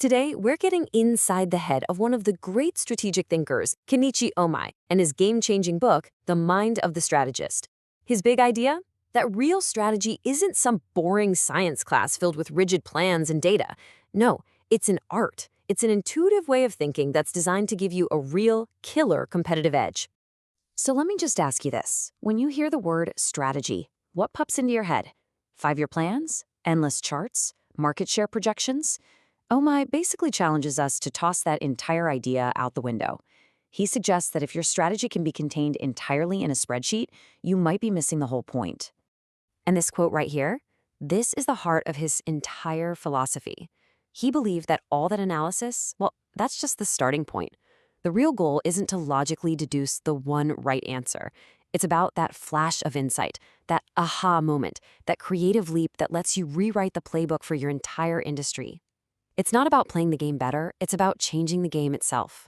Today, we're getting inside the head of one of the great strategic thinkers, Kenichi Ohmae, and his game-changing book, The Mind of the Strategist. His big idea? That real strategy isn't some boring science class filled with rigid plans and data. No, it's an art. It's an intuitive way of thinking that's designed to give you a real, killer competitive edge. So let me just ask you this. When you hear the word strategy, what pops into your head? 5-year plans? Endless charts? Market share projections? Ohmae basically challenges us to toss that entire idea out the window. He suggests that if your strategy can be contained entirely in a spreadsheet, you might be missing the whole point. And this quote right here, this is the heart of his entire philosophy. He believed that all that analysis, well, that's just the starting point. The real goal isn't to logically deduce the one right answer. It's about that flash of insight, that aha moment, that creative leap that lets you rewrite the playbook for your entire industry. It's not about playing the game better, it's about changing the game itself.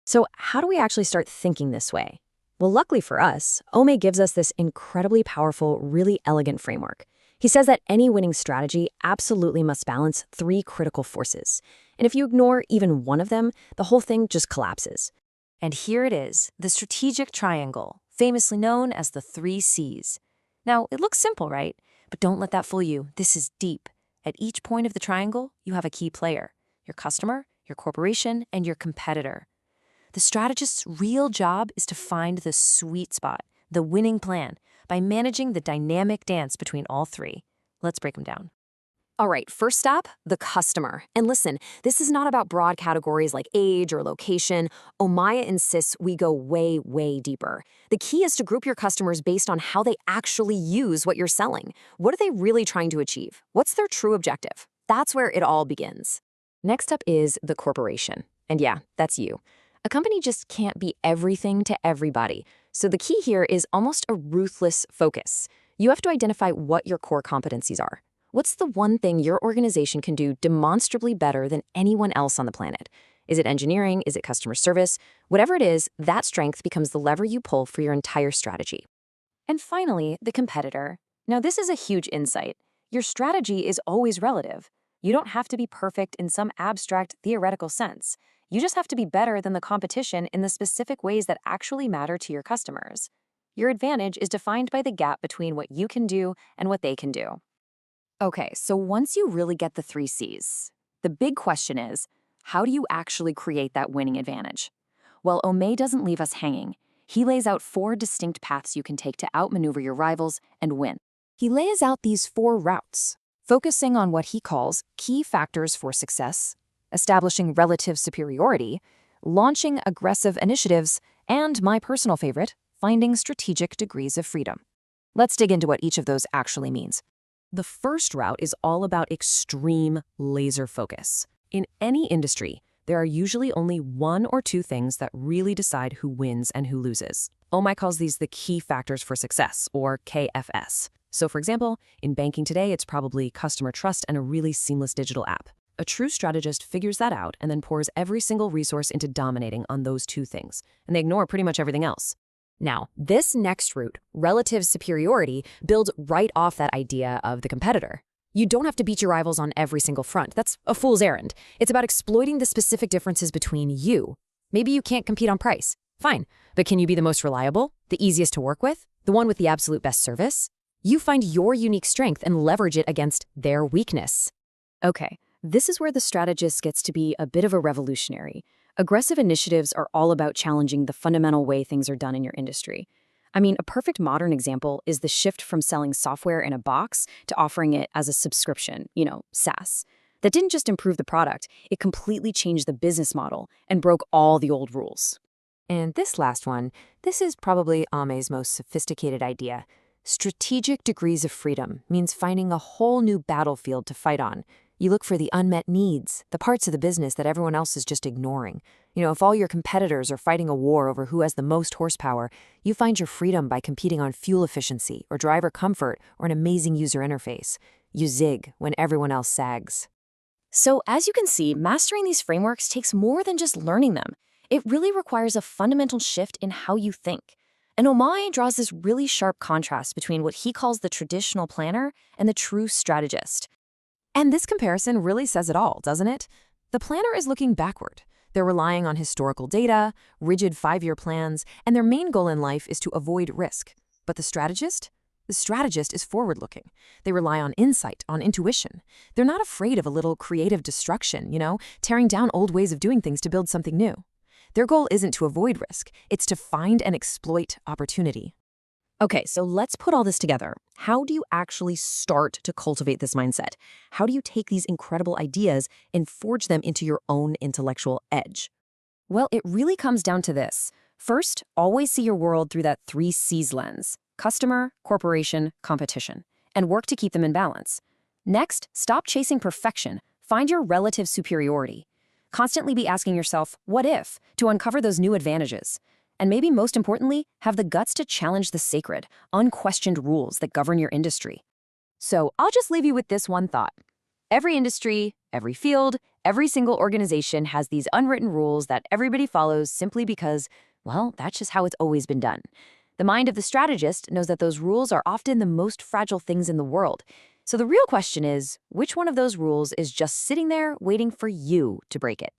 So how do we actually start thinking this way? Well, luckily for us, Ohmae gives us this incredibly powerful, really elegant framework. He says that any winning strategy absolutely must balance 3 critical forces. And if you ignore even one of them, the whole thing just collapses. And here it is, the strategic triangle, famously known as the 3 C's. Now, it looks simple, right? But don't let that fool you. This is deep. At each point of the triangle, you have a key player, your customer, your corporation, and your competitor. The strategist's real job is to find the sweet spot, the winning plan, by managing the dynamic dance between all 3. Let's break them down. All right, first stop, the customer. And listen, this is not about broad categories like age or location. Ohmae insists we go way, way deeper. The key is to group your customers based on how they actually use what you're selling. What are they really trying to achieve? What's their true objective? That's where it all begins. Next up is the corporation. And yeah, that's you. A company just can't be everything to everybody. So the key here is almost a ruthless focus. You have to identify what your core competencies are. What's the one thing your organization can do demonstrably better than anyone else on the planet? Is it engineering? Is it customer service? Whatever it is, that strength becomes the lever you pull for your entire strategy. And finally, the competitor. Now, this is a huge insight. Your strategy is always relative. You don't have to be perfect in some abstract, theoretical sense. You just have to be better than the competition in the specific ways that actually matter to your customers. Your advantage is defined by the gap between what you can do and what they can do. Okay, so once you really get the 3 C's, the big question is, how do you actually create that winning advantage? Well, Ohmae doesn't leave us hanging. He lays out 4 distinct paths you can take to outmaneuver your rivals and win. He lays out these 4 routes, focusing on what he calls key factors for success, establishing relative superiority, launching aggressive initiatives, and my personal favorite, finding strategic degrees of freedom. Let's dig into what each of those actually means. The first route is all about extreme laser focus. In any industry, there are usually only 1 or 2 things that really decide who wins and who loses. Ohmae calls these the key factors for success, or KFS. So for example, in banking today, it's probably customer trust and a really seamless digital app. A true strategist figures that out and then pours every single resource into dominating on those 2 things, and they ignore pretty much everything else. Now, this next route, relative superiority, builds right off that idea of the competitor. You don't have to beat your rivals on every single front. That's a fool's errand. It's about exploiting the specific differences between you. Maybe you can't compete on price. Fine. But can you be the most reliable? The easiest to work with? The one with the absolute best service? You find your unique strength and leverage it against their weakness. Okay, this is where the strategist gets to be a bit of a revolutionary. Aggressive initiatives are all about challenging the fundamental way things are done in your industry. I mean, a perfect modern example is the shift from selling software in a box to offering it as a subscription, SaaS. That didn't just improve the product, it completely changed the business model and broke all the old rules. And this last one, this is probably Ohmae's most sophisticated idea. Strategic degrees of freedom means finding a whole new battlefield to fight on. You look for the unmet needs, the parts of the business that everyone else is just ignoring. If all your competitors are fighting a war over who has the most horsepower, you find your freedom by competing on fuel efficiency or driver comfort or an amazing user interface. You zig when everyone else sags. So as you can see, mastering these frameworks takes more than just learning them. It really requires a fundamental shift in how you think. And Ohmae draws this really sharp contrast between what he calls the traditional planner and the true strategist. And this comparison really says it all, doesn't it? The planner is looking backward. They're relying on historical data, rigid 5-year plans, and their main goal in life is to avoid risk. But the strategist? The strategist is forward-looking. They rely on insight, on intuition. They're not afraid of a little creative destruction, tearing down old ways of doing things to build something new. Their goal isn't to avoid risk, it's to find and exploit opportunity. Okay, so let's put all this together. How do you actually start to cultivate this mindset? How do you take these incredible ideas and forge them into your own intellectual edge? Well, it really comes down to this. First, always see your world through that 3 C's lens: customer, corporation, competition, and work to keep them in balance. Next, stop chasing perfection. Find your relative superiority. Constantly be asking yourself, what if, to uncover those new advantages. And maybe most importantly, have the guts to challenge the sacred, unquestioned rules that govern your industry. So I'll just leave you with this one thought. Every industry, every field, every single organization has these unwritten rules that everybody follows simply because, well, that's just how it's always been done. The mind of the strategist knows that those rules are often the most fragile things in the world. So the real question is, which one of those rules is just sitting there waiting for you to break it?